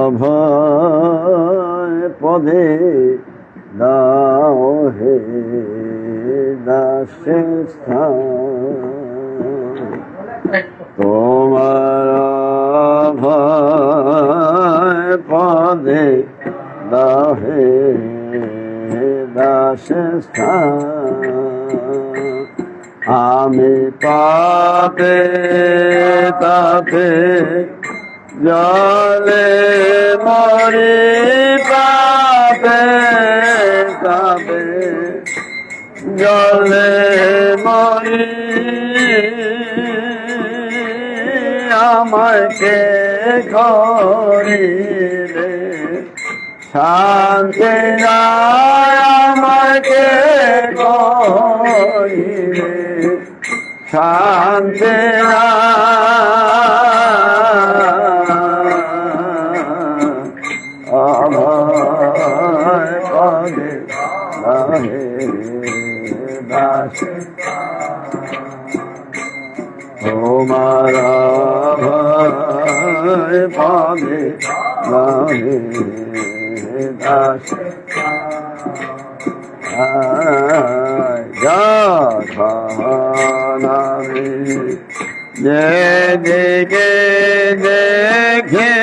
অভয় পদে দাও হে দাসের স্থান, তোমার অভয় পদে দাও হে দাসের স্থান। আমি পাপে তাপে জলে মরি, পাপে তাপে জলে মরি, আমাকে করিলে শান্তি আমাকে করিলে শান্তি অভয় পদে রহে দাস, তোমার অভয় পদে রহে দাস। আমি যেদিকে দেখে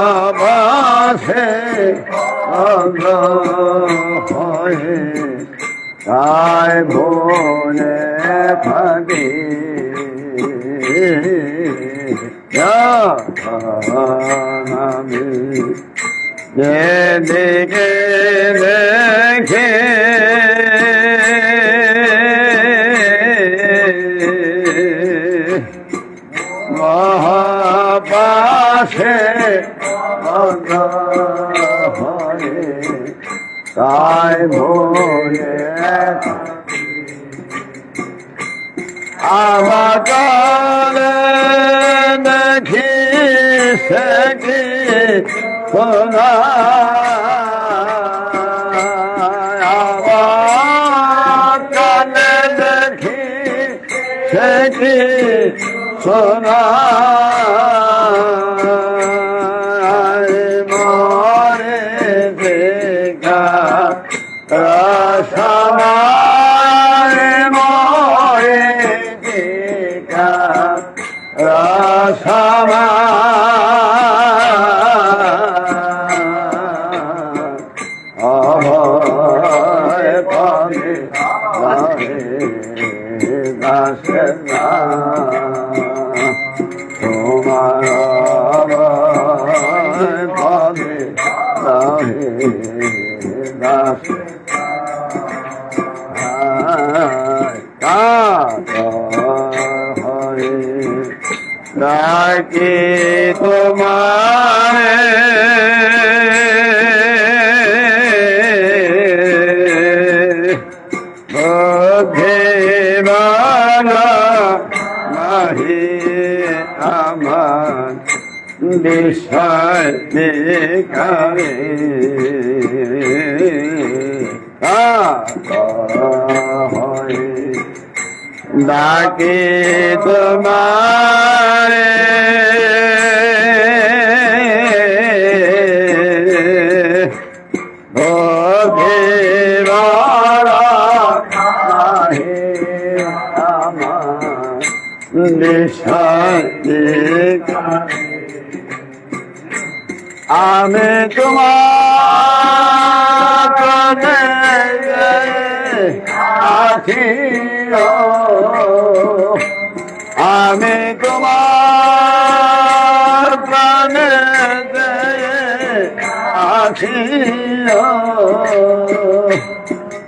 মহাবাসে হয়ে তাই ভোলে ফাঁকি, আমি যেদিকে দেখে মহাপাশে হয়ে তাই ভোলে আমার দেখি সেটি শোনা, আমার কানে দেখি সেটি শোনা, মরে দেখা রসমায়, মরে দেখা রসমায়, অভয় পদে রহে দাসের তোমার অভয় পদে রহে দাসের হয়ে ডাকি তোমারে, বোধেবালা নাহি আমার বিষয় দেখারে, ডাকি তোমারে, বোধেবালা নাহি আমার বিষয় দেখারে, আমি তোমার কাছে আছি, আমি তোমার প্রাণে আছি,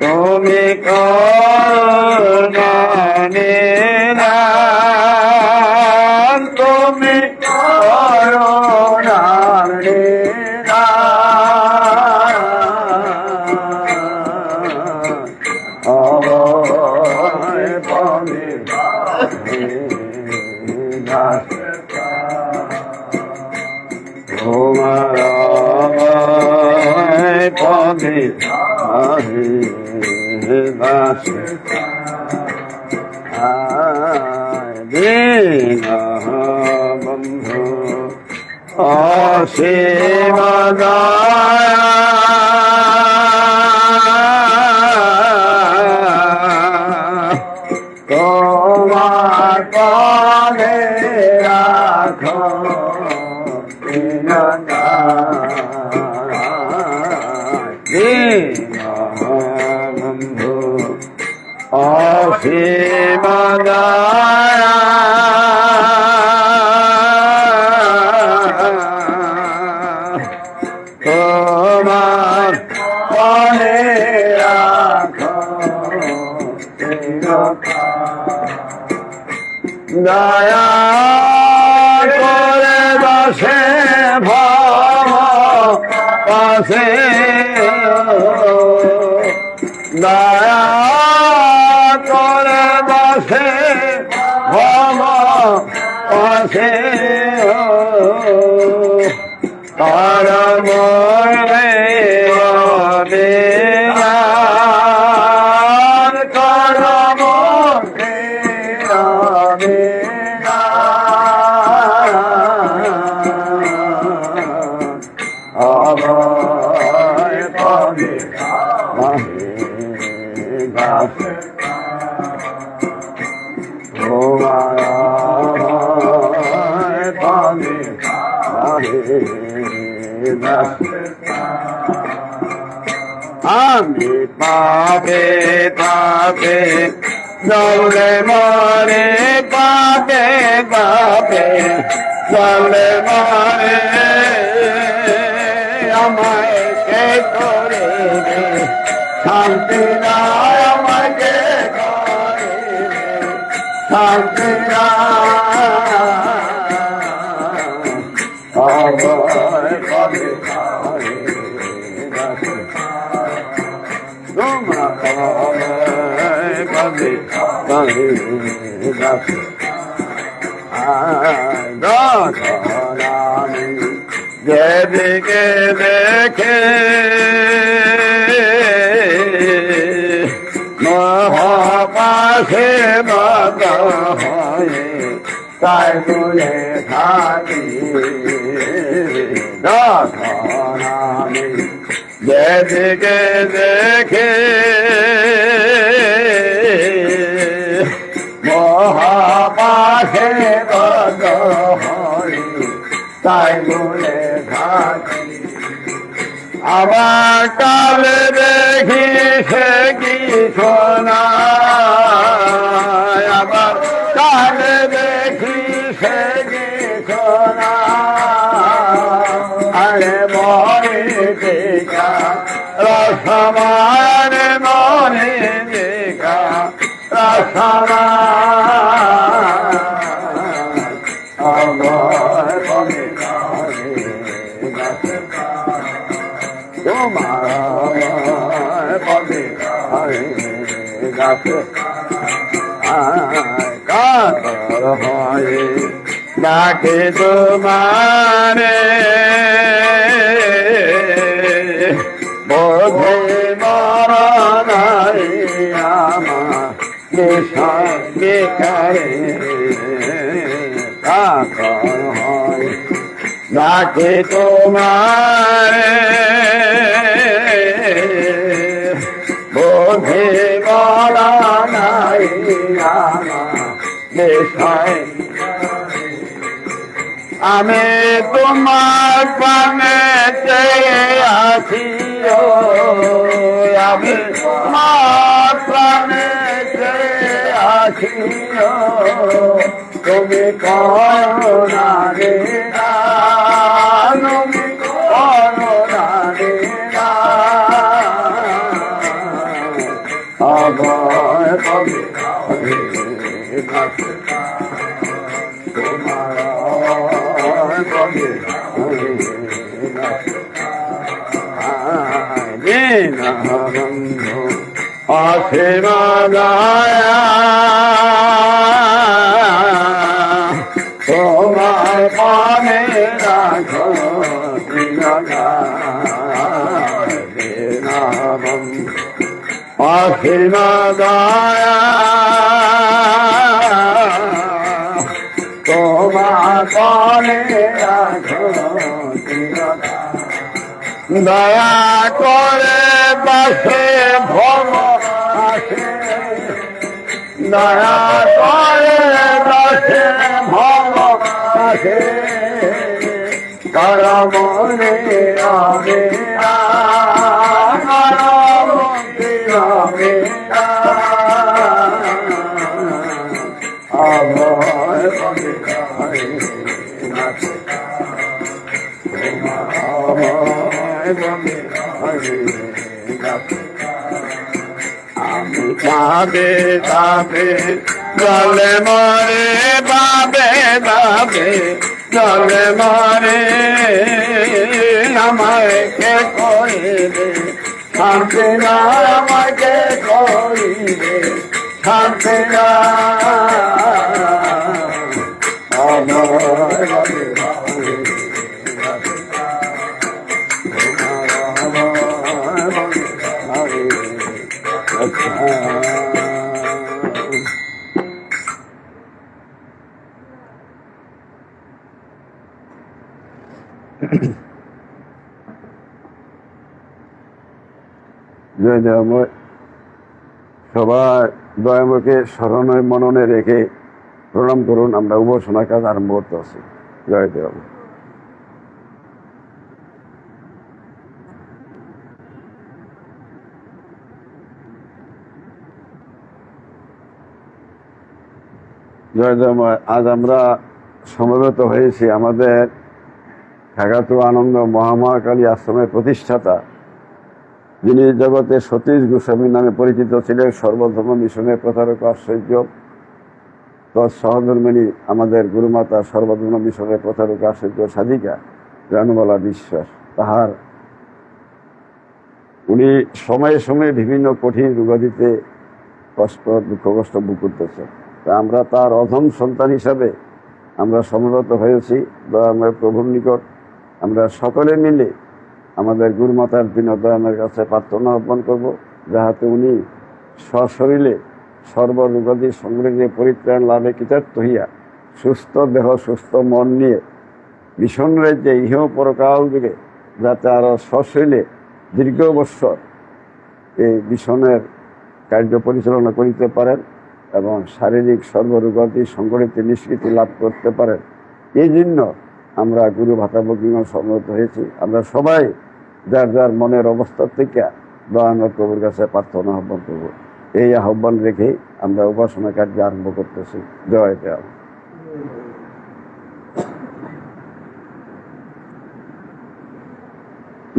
তুমি করুণা নিধান, তুমি করুণা নিধান, অভয় পদে দাস, তোমার তুমি আহে দাসে দীন বন্ধু অসীম তোমার পদে রাখো বন্ধু অসীম তোমার পদে রাখো দয়া করে বসে ভব পাশে দয়া করে বসে ভব পাশে তার মনে আমি পাপে পাপে জলে মরে পাপে পাপে জলে মরে আমায় কে করে শান্তি রায় আমাকে করে শান্তি যেদিকে দেখে মহাপাশে মত হয়ে তাই বলে থাকি আমি যেদিকে দেখে মহাপাশে মত হয়ে তাই বলে থাকি আবার কালে দেখি সে কি শোনা আবার কালে দেখি সে কি শোনা আরে মনে দেখা রসমান মনে দেখা রসমান তোমার পদে গাছে কাতর হয়ে ডাকে তোমারে বোধে মরণাই আমার বিষয় বেকারে কাতর হয় ডাকে তোমারে বোধে বলা নাই বিষয় আমি তোমার পানে চেয়ে আছি আমি তোমার পানে চেয়ে আছি তুমি করোনা রে তুমি করোনা রে আবার কবে তোমার কবে বন্ধু আসে তোমার পানে রাখো অসীম দয়া তোমার পরে রাখো দয়া করে পাশে ভব আসে দয়া করে পাশে ভব আসে করমনে আবে করমনে আবে আভয় পাবে আমি বাবে বাবে জলে মরে বাবে বাবে জলে মরে আমায় কে করিবে শান্তি না আমাকে করিবে শান্তি না জয় দয়াময় সবাই দয়াময়কে স্মরণে মননে রেখে প্রণাম করুন। আমরা উপাসনা কাজ আরম্ভ করতে আছি। জয় দয়াময়। জয় দয়াময়। আজ আমরা সমবেত হয়েছি আমাদের কাকাতুয়া আনন্দ মহামহাকালী আশ্রমের প্রতিষ্ঠাতা, যিনি জগতে সতীশ গোস্বামী নামে পরিচিত ছিলেন, সর্বধর্ম মিশনের প্রচারক আশ্চর্য সহধর্মিনী আমাদের গুরুমাতা, সর্বধর্ম মিশনের প্রচারক আশ্চর্য সাধিকা রানুবালা বিশ্বাস। তাহার উনি সময়ে সময়ে বিভিন্ন কঠিন রোগাদিতে কষ্ট দুঃখ কষ্ট ভোগ করতেছে। তা আমরা তার অধম সন্তান হিসাবে আমরা সমবেত হয়েছি দয়াময় প্রভুর নিকট। আমরা সকলে মিলে আমাদের গুরুমাতার বিনোদনের কাছে প্রার্থনা আহ্বান করব, যাহাতে উনি সশরীরে সর্বরোগাদি সংগ্রহে পরিত্রাণ লাভে কৃতার্থ হইয়া সুস্থ দেহ সুস্থ মন নিয়ে মিশন রাজ্যে ইহ পরকাল যুগে যাতে আরও সশরীরে দীর্ঘ বৎসর এই মিশনের কার্য পরিচালনা করিতে পারেন এবং শারীরিক সর্বরোগাদি সংগঠিত নিষ্কৃতি লাভ করতে পারেন। এই জন্য আমরা গুরু ভাতাভগ্নিগণ সমবেত হয়েছি। আমরা সবাই যার যার মনের অবস্থা থেকে দয়াময় প্রভুর কাছে প্রার্থনা আহ্বান করব। এই আহ্বান রেখে আমরা উপাসনা কার্য আরম্ভ করতেছি। জয় জয়।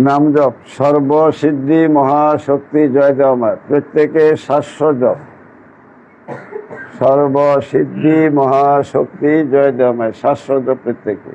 নাম জপ সর্বসিদ্ধি মহাশক্তি জয় দেওয়াময়। প্রত্যেকে 700 জপ। সর্বসিদ্ধি মহাশক্তি জয় দেওয়াময় 700 জপ প্রত্যেকে।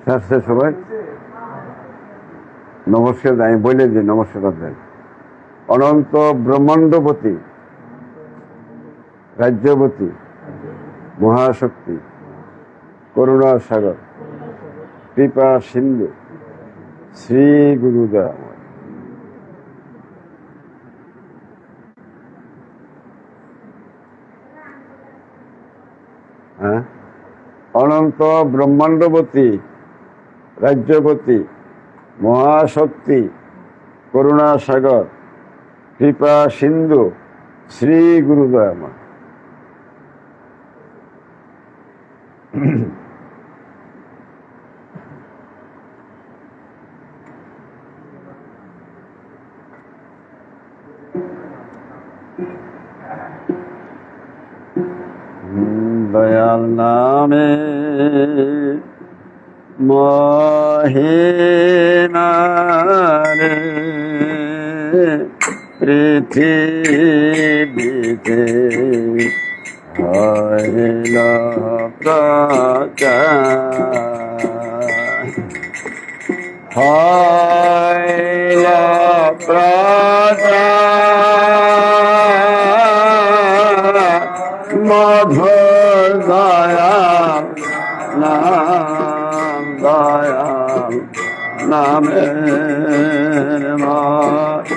শাস্ত্রের সবাই নমস্কার, আমি বলে দিই নমস্কার করবেন। অনন্ত ব্রহ্মাণ্ডপতি, রাজ্যবতী, মহাশক্তি, করুণা সাগর, কৃপা সিন্ধু, শ্রী গুরুদা। হ্যাঁ, অনন্ত ব্রহ্মাণ্ডপতি, রাজ্যপতি, মহাশক্তি, করুণা সাগর, কৃপা সিন্ধু, শ্রী গুরুদয় আমার। দয়াল নামে মহিনারে পৃথিবীতে হইল প্রচার, হইল প্রচার, মধুর দয়াল নাম, দয়াল নামের মহিনারে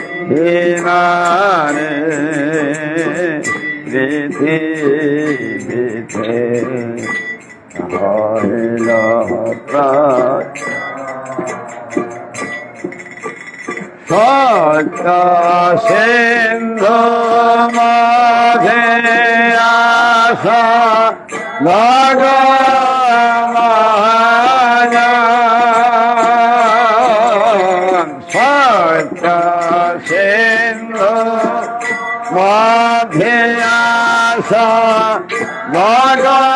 পৃথিবীতে হইল প্রচার। সত্য সিন্ধু মাঝে আশা ভগবান, সত্য সিন্ধু মাঝে আশা ভগবান,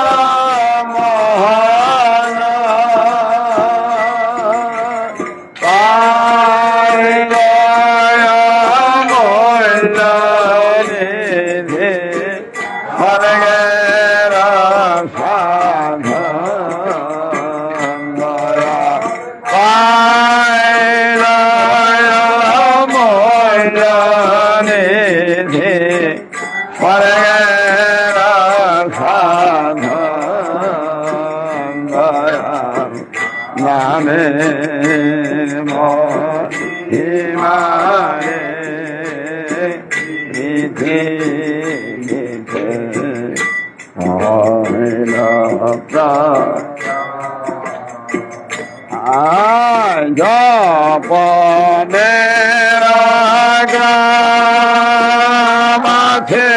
নামে মহিমারে পৃথিবীতে হইল প্রচার। জপনের গ্রাম আছে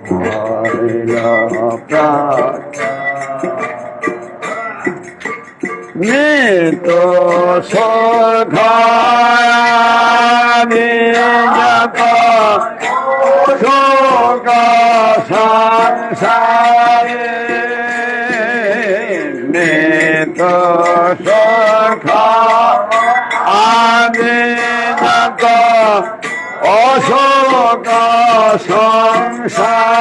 হইল প্রাণ মৃত শোধামি যত শোক সংসারে মৃত শোক আমি যত অশোক সংসার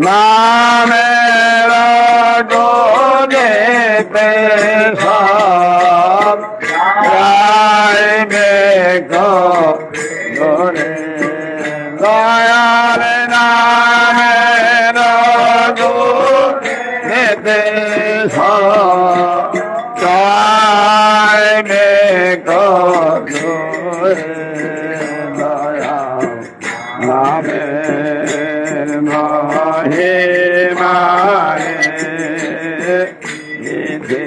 নামের গোলেতে সব গাইবে গোরে দয়ার নামের গোলেতে সব গাইবে গোরে দয়া নামের মহিমারে নিধে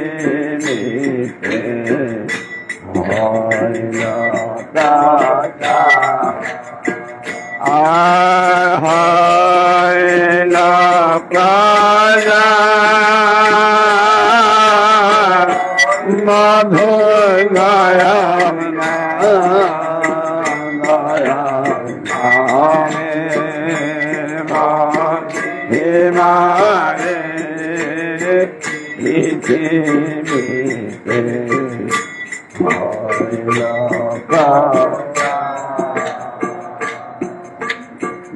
নিতে হইল প্রাতা হইল প্রাতা মধু গায়াম হিমারে পৃথিবীতে হইল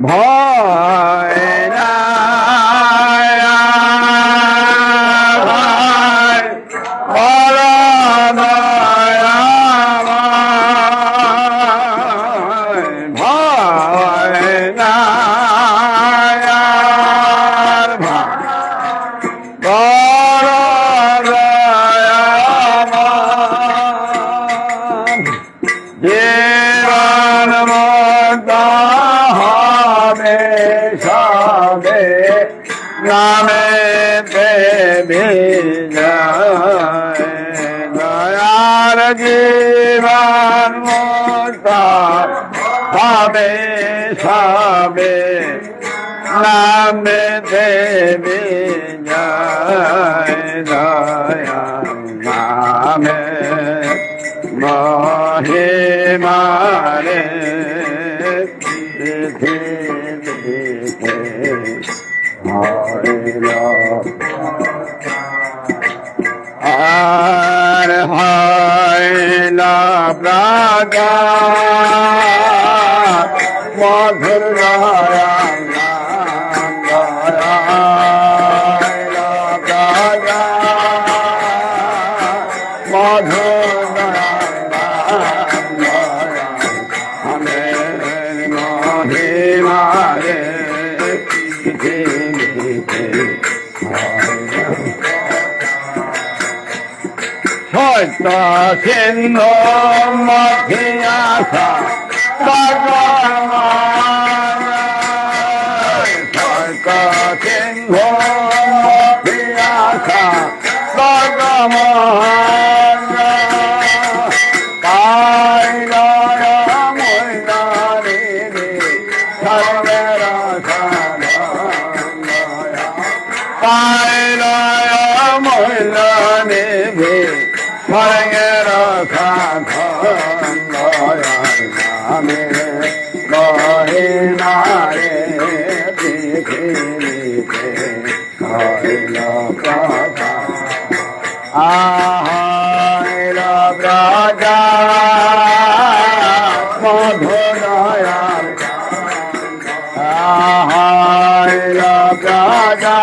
ভয় নাই বড় ভয় নাই জীবন মুক্ত হবে সবে নামে দেবী দয়ার জীবন মুক্ত হবে সবে নামে দেবী দয়া নামে মহিমারে পৃথিবীতে হইল আর হইল প্রাগা মধুর মহিমারে পৃথিবীতে সত্য সিন্ধু মথিয়াসা ভগবান সত্য সিন্ধু মথিয়াসা ভগবান স্বর্গের নামে মহিমারে পৃথিবীতে হইল প্রজা আহইল প্রজা মধুদয়াল আহইল প্রজা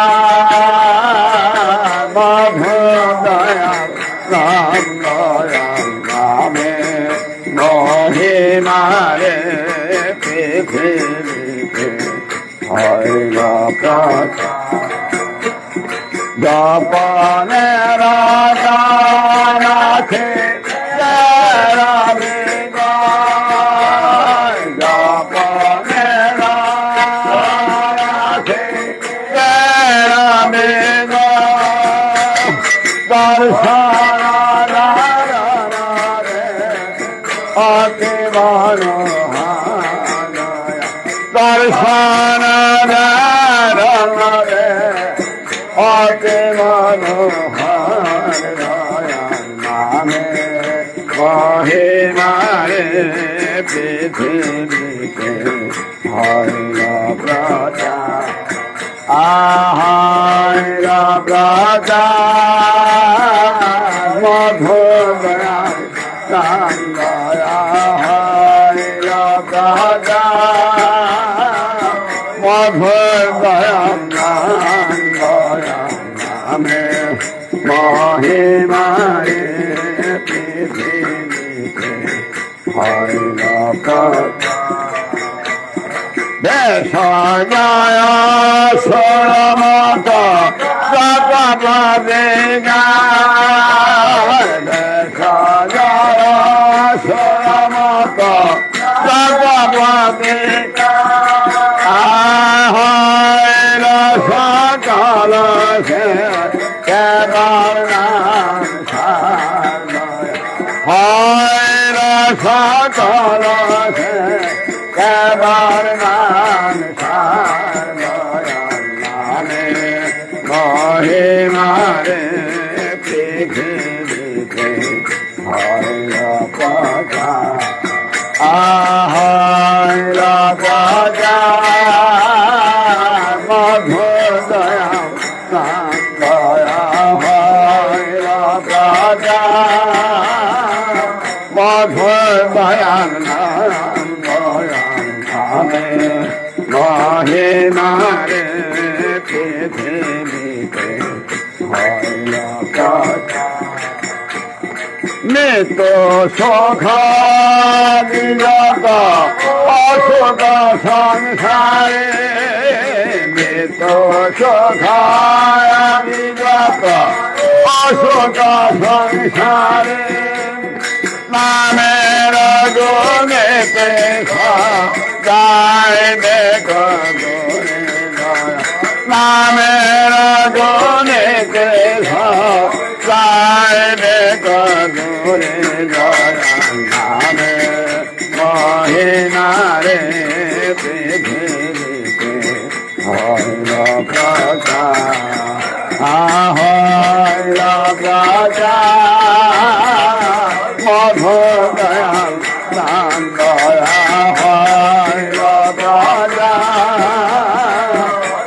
মধুদয়াল রাম দয়াল নামে মহিমারে পৃথিবীতে হইল প্রজা জপনে রাধা রাখে রামে জপনে রাধা রাখে রামে দর্শনা অতি মনোহার দর্শন রে অতি মনোহর দয়াল নামে মহিমারে পৃথিবীতে হইল প্রচার আহার প্রচার মধুর মধুর নামে মহিমারে পৃথিবীতে হইল দেশ জয় সরমত জগপদে দেশ জয় সরমত জগপদে আহর সকল কেবল নাম হর সকল কেবল নাম নামে মহিমারে পৃথিবীতে হইল প্রচার আহর প্রচার মধুর দয়াল দয়া হইল প্রচার মধুর দয়াল মহিমারে পৃথিবীতে হইল নিত সুখ নিযত অসুখ সংসারে নিত সুখ নিযত অসুখ সংসারে নামের গুণেতে গায় দেখো নামের গুণেতে গায় দেখো নামে মহিমারে পৃথিবীতে হইল প্রচার হইল প্রচার মধুর দয়াল নাম দয়া হইল প্রচার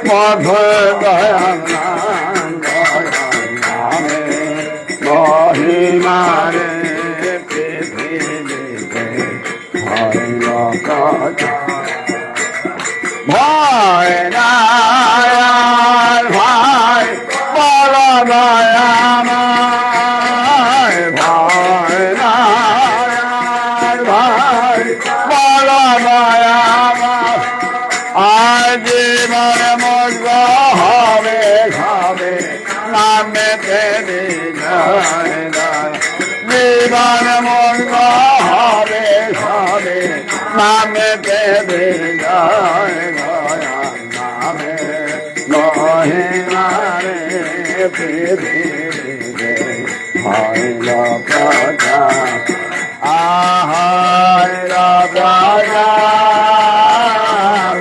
মধুর দয়াল নাম নামে মহিমারে পৃথিবীতে হইল প্রচার ভয় নাই ভাই বল দয়াময় ভয় নাই ভাই বল দয়াময় আজ জীবন মুগ্ধ হবে সবে নামেতে বিজয় জীবন মুগ্ধ হবে সবে নামেতে বিজয় নামে মহিমারে পৃথিবীতে হইল প্রচার আহর প্রচার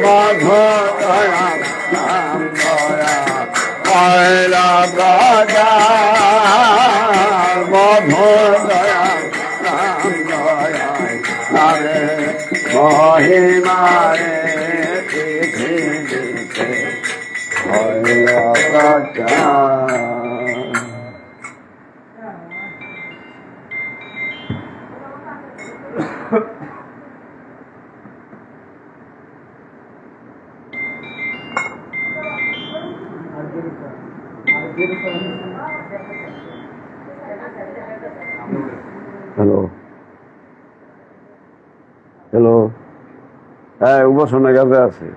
মধুর নাম দয়া হইল প্রচার মধুর দয়া নাম দয়া নামে মহিমারে পৃথিবীতে হইল প্রচার হ্যালো হ্যালো হ্যাঁ উপাসনা কাজে আছে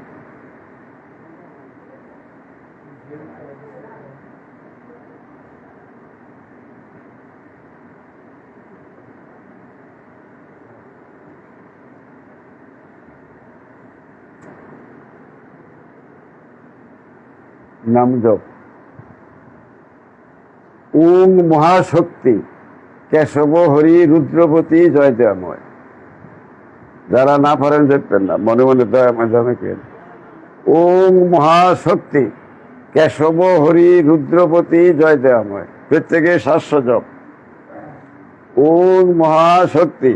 নাম জপ ওং মহাশক্তি কেশব হরি রুদ্রপতি জয়দেবময় যারা না পারেন দেখবেন না, মনে মনে দয়া মাঝে অনেকের। ওং মহাশক্তি কেশব হরি রুদ্রপতি জয় দেয়াময়, প্রত্যেকে 700 জপ। ওং মহাশক্তি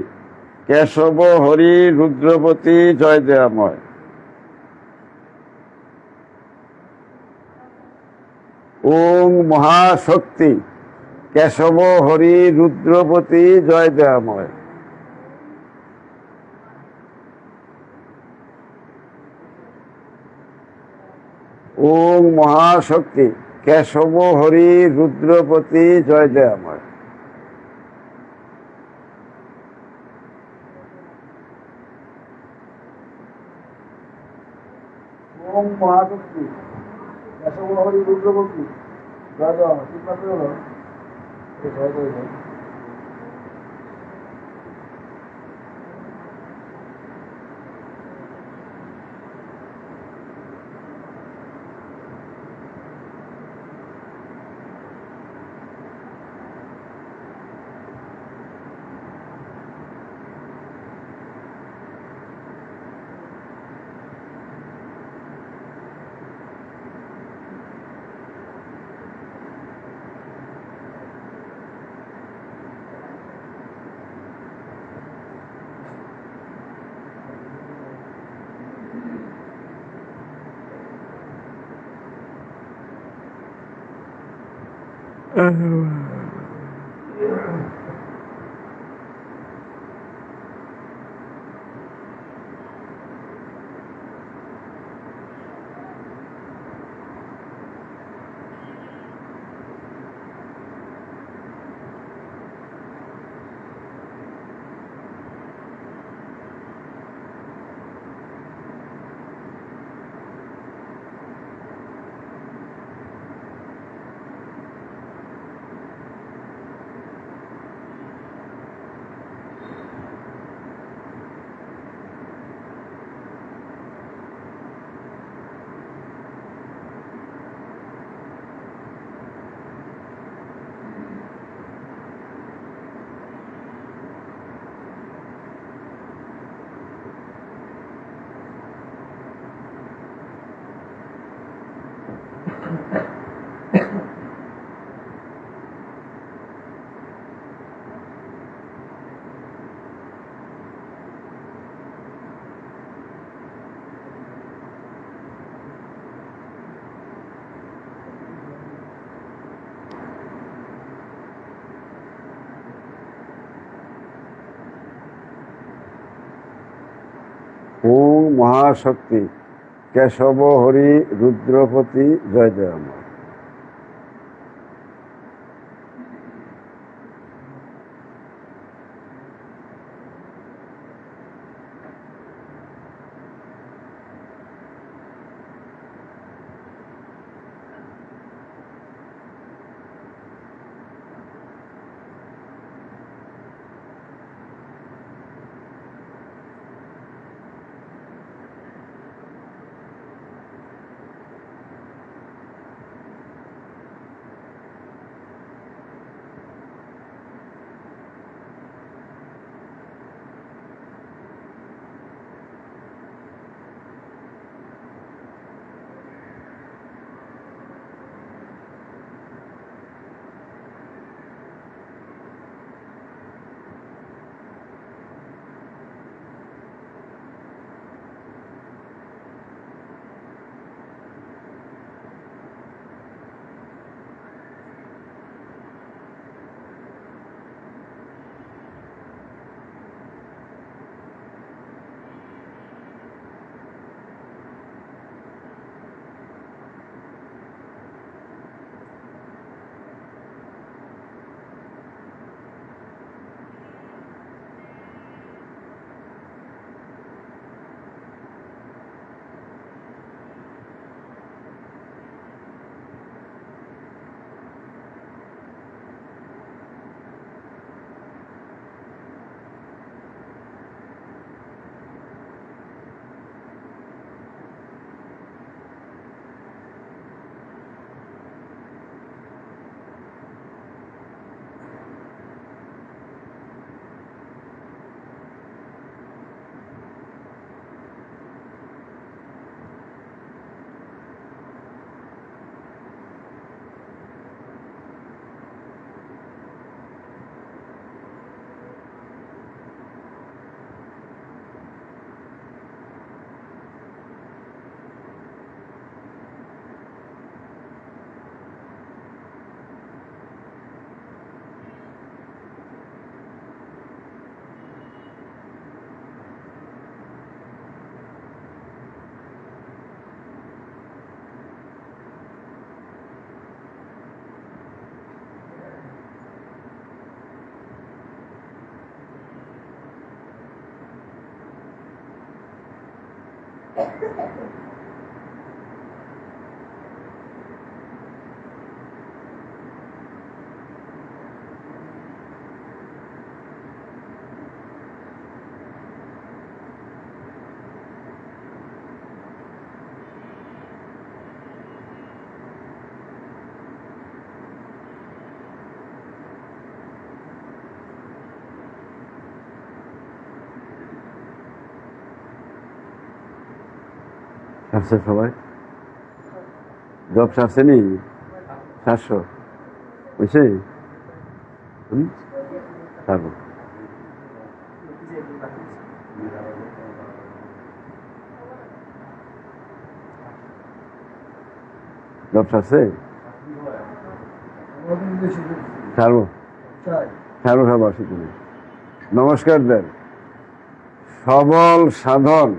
কেশব হরি রুদ্রপতি জয় দেয়াময়। ওং মহাশক্তি কেশব হরি রুদ্রপতি জয় দেয়াময়। ওং মহাশক্তি কেশব হরি রুদ্রপতি জয় দেয়াময়। ওং মহাশক্তি কেশব হরি রুদ্রপতি জয় দেয়াময়। ঠিক আছে, হলো জয় জয় জয়। ওং মহাশক্তি কেশব হরি রুদ্রপতি জয় দেয়াময়। সারছে সবাই জব সারছে নি 700 বুঝছি সারবো জব সারছে ছাড়বো ছাড়বো সব অসুবিধা নেই। নমস্কার দেন সবল সাধন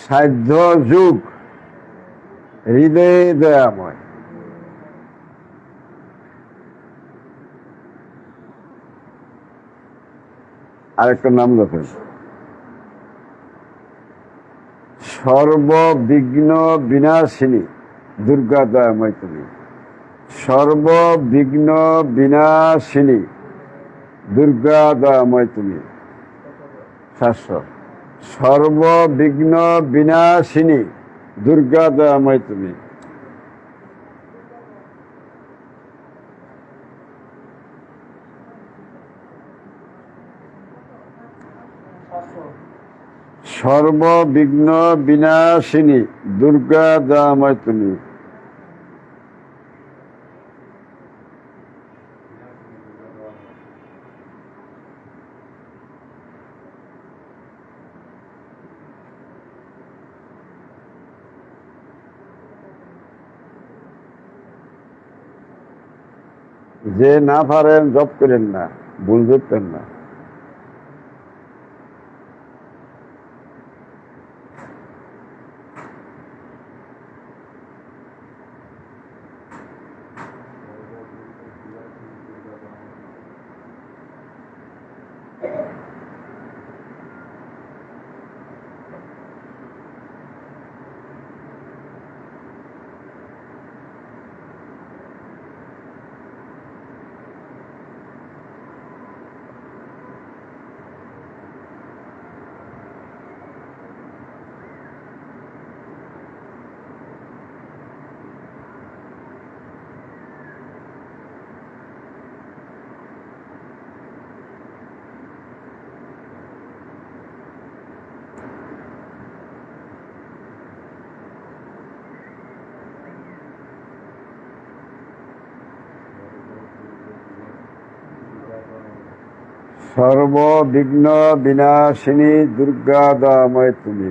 সাধ্য যুগ হৃদয়ে দয়াময় আরেকটা নাম দেখেন সর্ববিঘ্ন বিনাশিনী দুর্গা দয়াময় তুমি সর্ববিঘ্ন বিনাশিনী দুর্গা দয়াময় তুমি 700 সর্ববিঘ্ন বিনাশিনী দুর্গা দয়াময় তুমি সর্ববিঘ্ন বিনাশিনী দুর্গা দয়াময় তুমি যে না পারেন জব করেন না ভুল ধরতেন না সর্ববিঘ্ন বিনাশিনী দুর্গা দয়াময় তুমি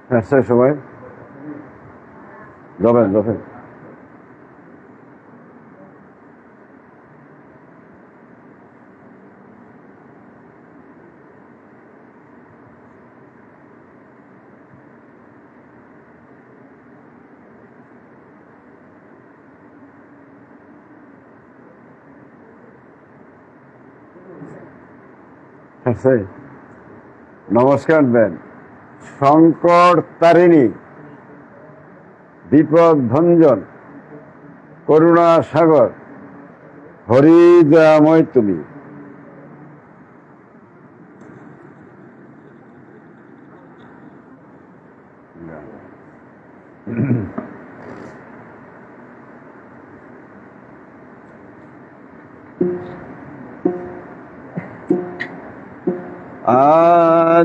আচ্ছা সবাই যাবেন যাবেন। আচ্ছা নমস্কার দেন। সংকট তারিণী, বিপদ ভঞ্জন, করুণা সাগর, হরিদয়াময় তুমি।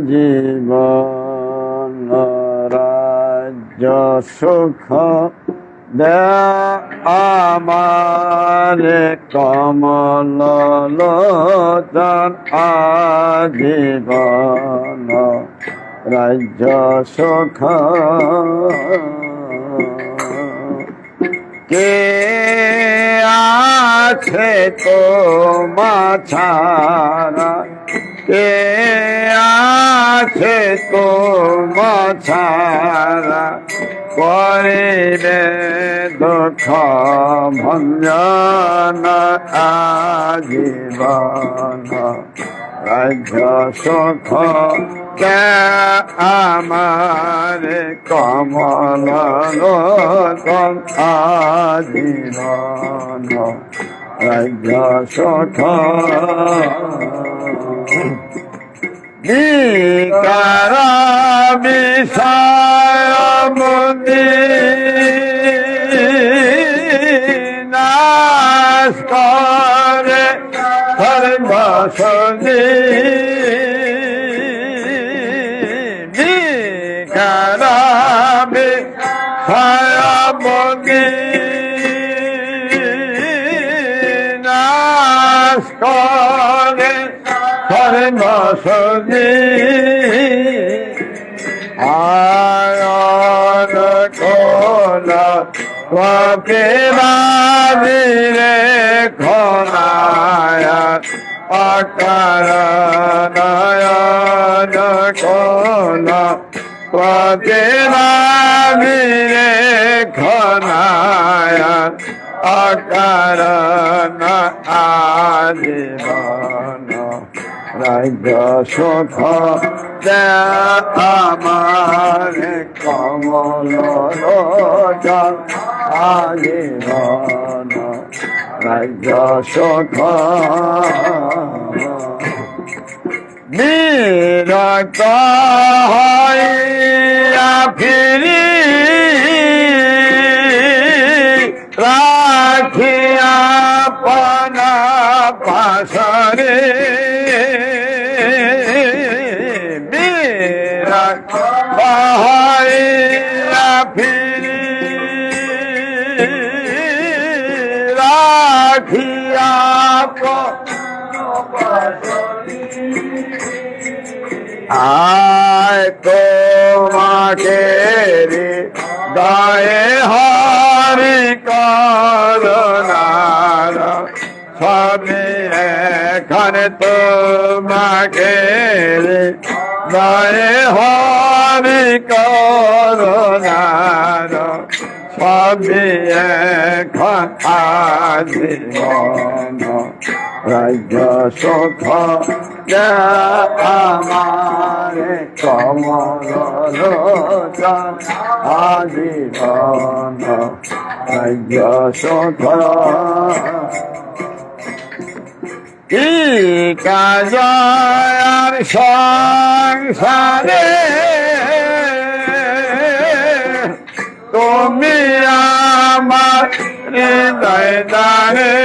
আজীবন রাজ্য সুখ আমারে কমল লোচন, আজীবন রাজ্য সুখ কে আছে তোমা ছাড়া, কে আছে তোমা ছাড়া, করিবে দুঃখ ভঞ্জন, আজীবন রাজ্য সুখ কে আমার কমল লোচন, আজীবন রাজ্য সুখ বিকার বিষয় মুনি নাশ করে সর্বসনি, বিকার বিষয় মুনি নাশ করে সর্বসনি, আয়ন কোন কপিবাদিরে খনায়, অকার নয়ন কোন কপিবাদিরে খনায়, অকার আজীবন রাজ্য সুখ আমার কমল লোচন, আজীবন রাজ্য সুখ বিরক্ত হইয়া ফিরি রাখিয়া পনা পাশরে, বিরক্ত হইয়া ফিরি রাখিয়া আয় তোমাকে গায়ে হরি করুণার, সবে এখানে তোমাকে গায়ে হরি করুণার, সবে এখন আজীবন রাজ্য সুখ আমার কমল লোচন, আজীবন রাজ্য সুখ কি কাজ আর সংসারে তুমি আমার হৃদয় দ্বারে,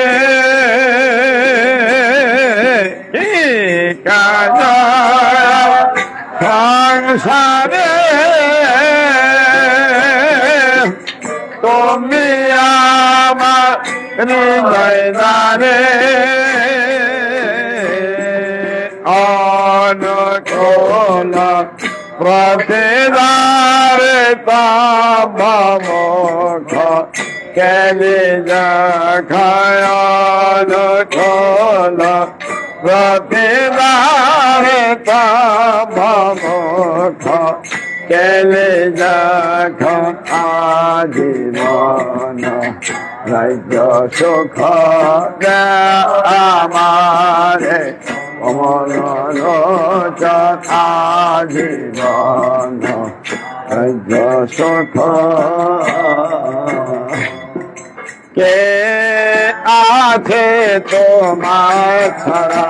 কি কাজ সংসারে তুমি আমার হৃদয় দ্বারে, অনুকূল প্রতিদারে তামুখ কেলি খায়ন খোল প্রতিদারে তামুখ কেলে আজীবন রাজ্য সুখ আমারে কমল আজীবন রাজ্য সুখ কে আছে তোমার ছাড়া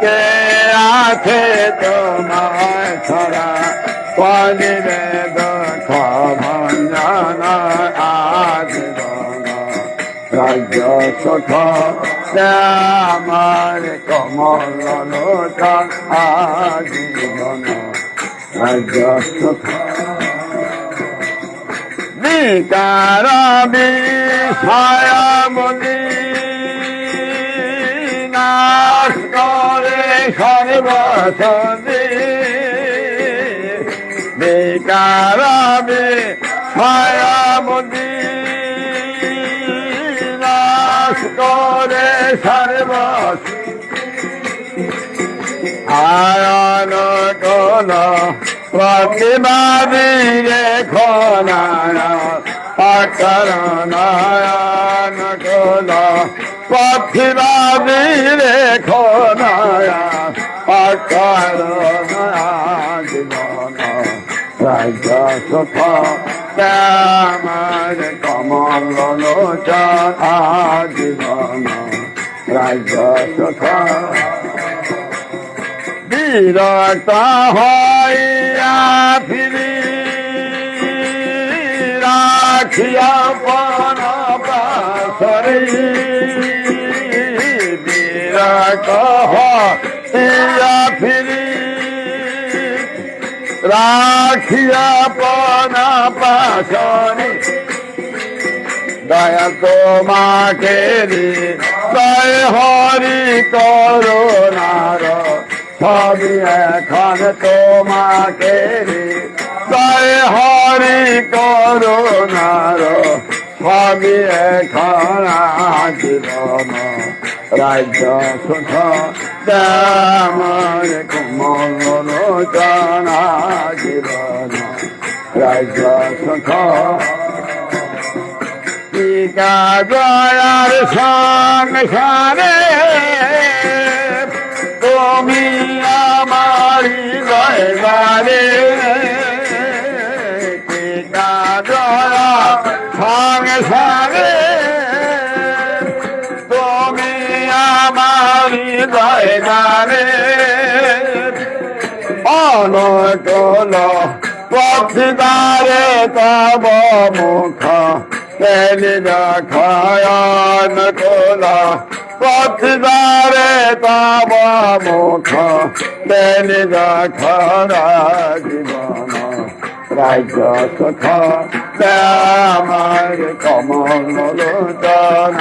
কে আছে তোমার ছাড়া পানিরে দুঃখ ভঞ্জন আজীবন রাজ্য সুখ আমার কমল লোচন আজীবন রাজ্য সুখ বিকার বিষয়মনি নাশ করে সর্বসদি বিকার বিষয়মনি নাশ করে সর্বসদি আয়ন কোন প্রতিবাদী রেখনায় অকরণায়ন কোন প্রতিবাদী রেখনায় অকরণায় জীবন রাজ্য সুখ আমার কমল লোচন আজীবন রাজ্য সুখ বিরক্ত হইয়া ফিরি রাখিয়া পন পাশরি বিরক্ত হইয়া ফিরি রাখিয়া পন পাশরি দয়া তোমাকে দয় হরি করুণার সবই এখন তোমাকে দয় হরি করুণার সবই এখন জীবন রাজ্য সুখ আমার কমল লোচন জীবন রাজ্য সুখ টিকা দয়ার সংসারে তুমি আমারি দয়ারে টিকা দয়া সংসারে তুমি আমারি দয়ারে অনকল পথিদারে তব মুখ কেলি খায়ন কোলা পথিদারে তব মুখ কেলি খরা জীবন রাজ্য সুখ আমার কমল লোচন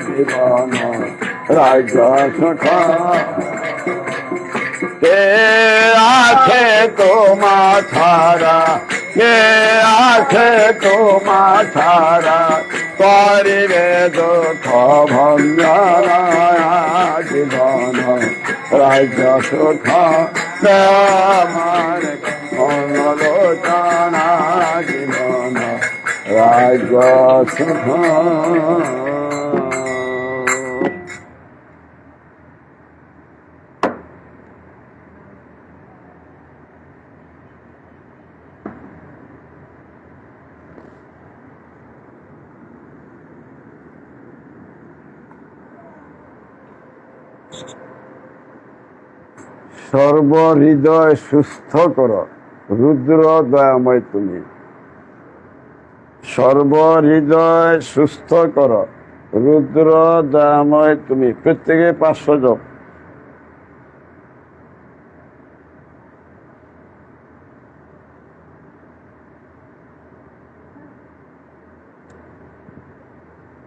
জীবন রাজ্য সুখ কে আছে তোমা ছাড়া কে আছে তোমা ছাড়া করিবে দুঃখ ভঞ্জন জীবন রাজ্য সুখ আমার মনোলোচন জীবন রাজ্য সুখ সর্বহৃদয় সুস্থ কর রুদ্র দয়াময় তুমি সর্বহৃদয় সুস্থ কর রুদ্র দয়াময় তুমি প্রত্যেকে 500 জপ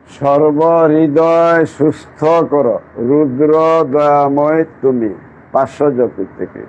সর্বহৃদয় সুস্থ কর রুদ্র দয়াময় তুমি 500 জপ থেকে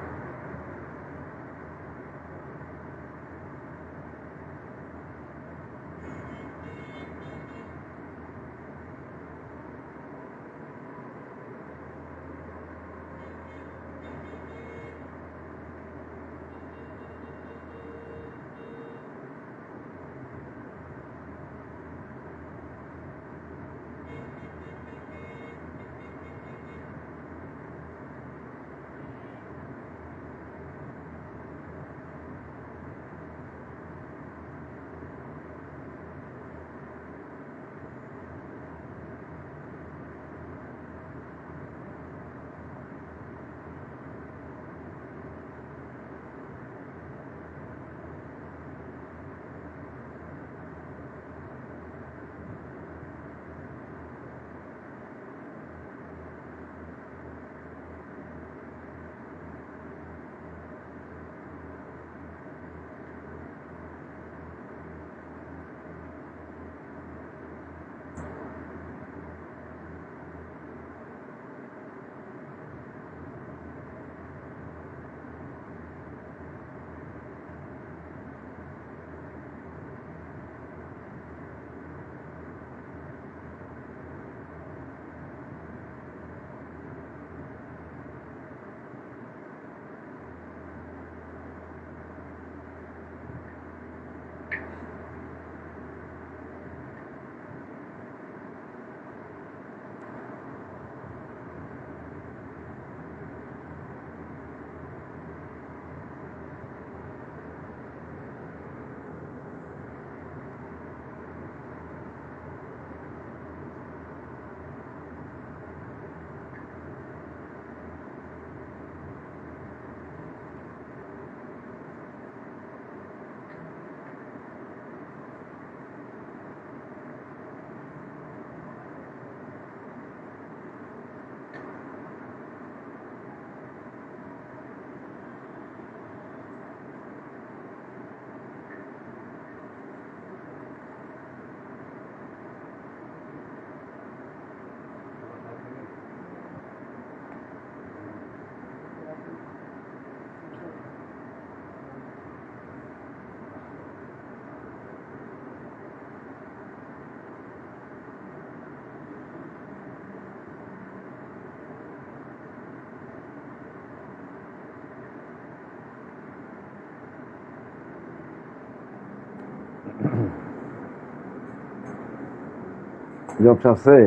জোকস আছে?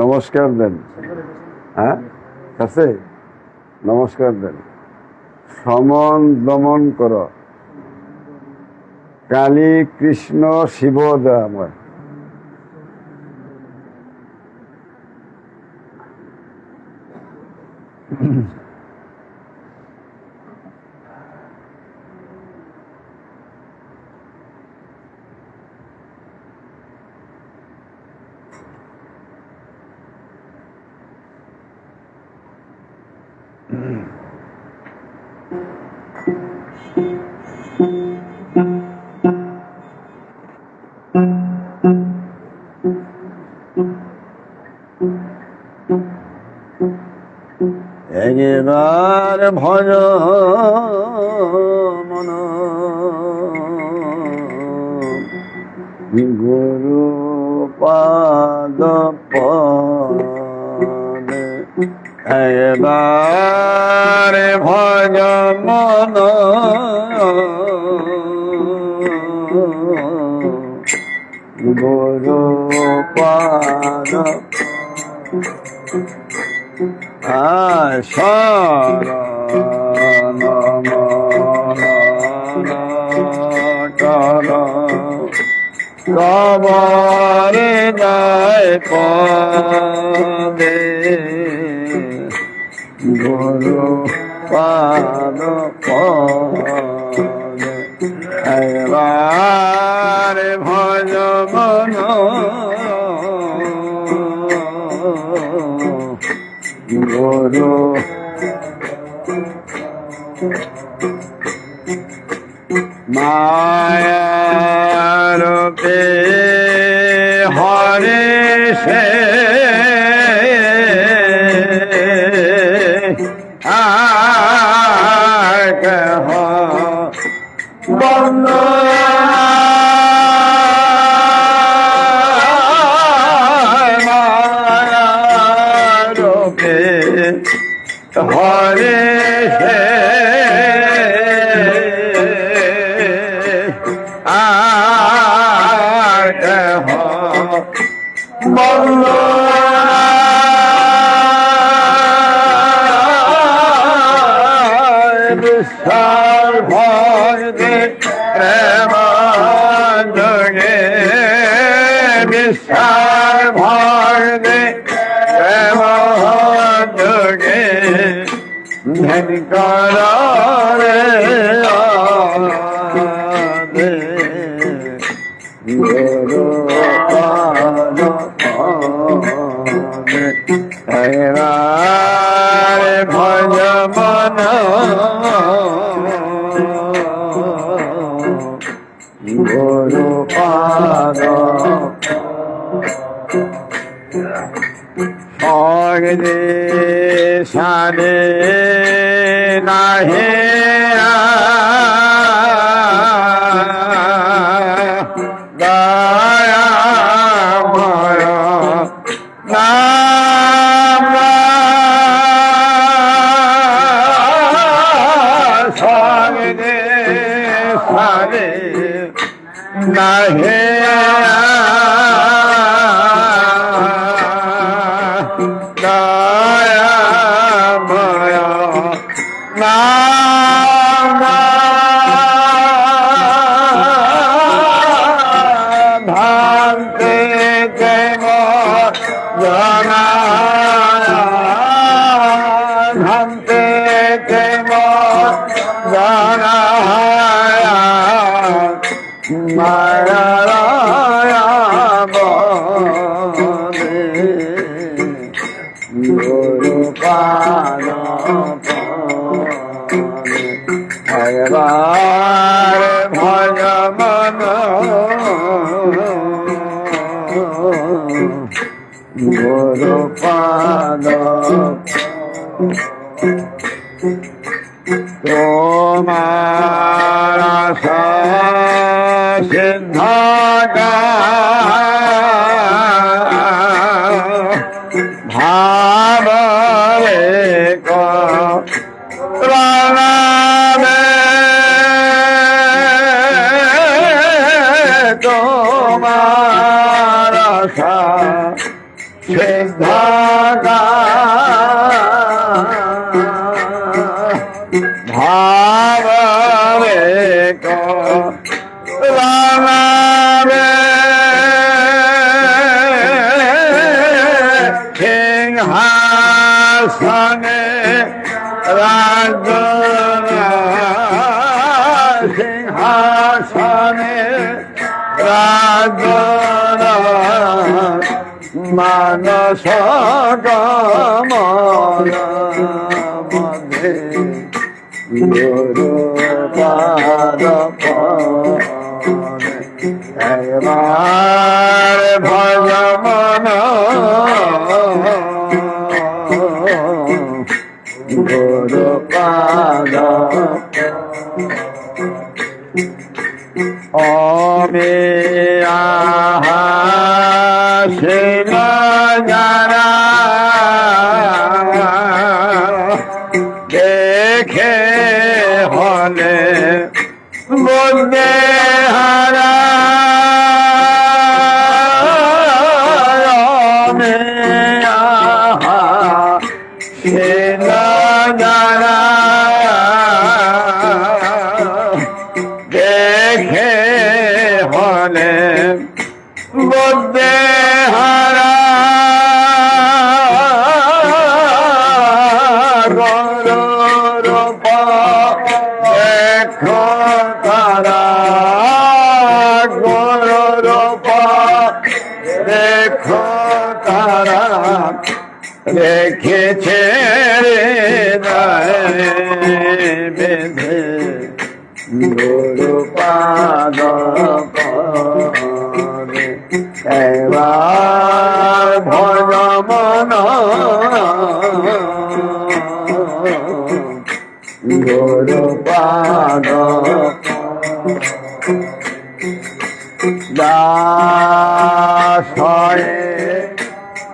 নমস্কার দেন। হ্যাঁ আছে, নমস্কার দেন। সমন দমন কর, কালী কৃষ্ণ শিব দয়াময়। একবার ভজ মন গুরু পাদ পদে, একবার ভজ মন গুরু পাদ শরণ মন কর, কবরে যায় পদে গুরু পাদ পদে, একবার ভজ মন গুরু মায়ারূপে হরে সে কহ বন্ধ মায়ারূপে হরে সে বন্ধ বিশ্বাস ভয় দে প্রেম যোগে, বিশ্বাস ভয় দে প্রেম যোগে, ধ্যান কর রে গুরু পাদ পদে, একবার ভজ মন গুরু পাদ সগরে সারে নাহে দয়াময় নাম সগরে সারে নাহে দয়াময় নাম ভান্তে দেব জনা, ভান্তে দেব জনা মায়া বলে গুরু পাদ পদে, একবার ভজ মন গুরু পাদ তোমার সিদ্ধ ভাবরে প্রণামে, তোমার ভাবে রানাবে সিংহাসনে রাজ সিংহাসনে রাজ মানস কমল মধ্যে গুরু পাদ পদে একবার ভজ মন গুরু পাদ অমে আহা শিল যারা দেখে হলে বুদ্ধে হারা অমে আহা শিল যারা দেখে হলে বুদ্ধে হারা গৌরূপ দেখো তারা গৌরূপ দেখো তারা রেখেছে বেঁধে গুরু পাদ পদে এবার ভজ মন গুরু পাদ দাসয়ে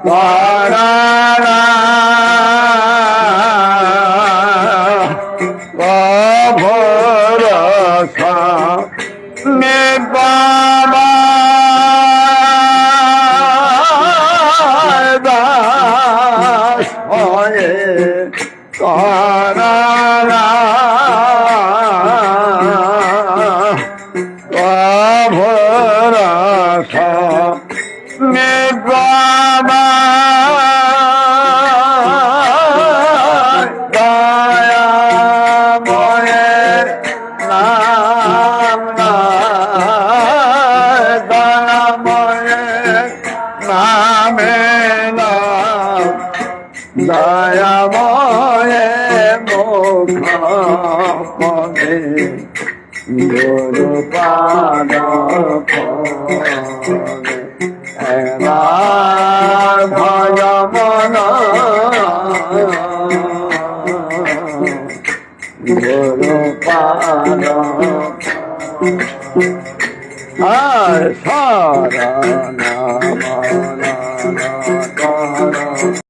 পরারা ভরসা মে বাবা দাস হয়ে করারা ভরসা মে বাবা দয়াময়ের নাম দয়াময়ের নামে দয়াময়ে মুখ পদে গুরু পাদ পদে একবার ভজ মন গুরু পাদ আর শরণ